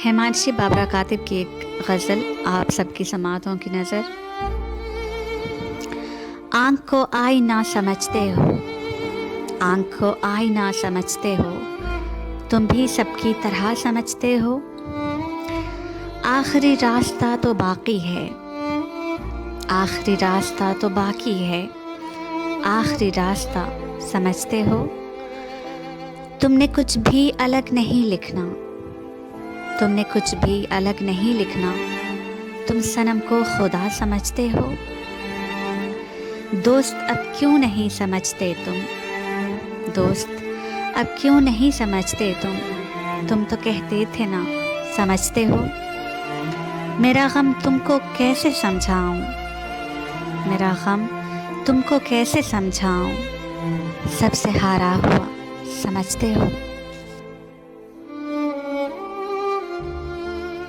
हिमांशी बाबरा कातिब की एक गज़ल आप सबकी समातों की नज़र। आँख को आईना समझते हो, आँख को आईना समझते हो, तुम भी सबकी तरह समझते हो। आखिरी रास्ता तो बाकी है, आखिरी रास्ता तो बाकी है, आखिरी रास्ता समझते हो। तुमने कुछ भी अलग नहीं लिखना, तुमने कुछ भी अलग नहीं लिखना, तुम सनम को खुदा समझते हो। दोस्त अब क्यों नहीं समझते तुम, दोस्त अब क्यों नहीं समझते तुम तो कहते थे ना समझते हो। मेरा गम तुमको कैसे समझाऊं, मेरा गम तुमको कैसे समझाऊं, सबसे हारा हुआ समझते हो।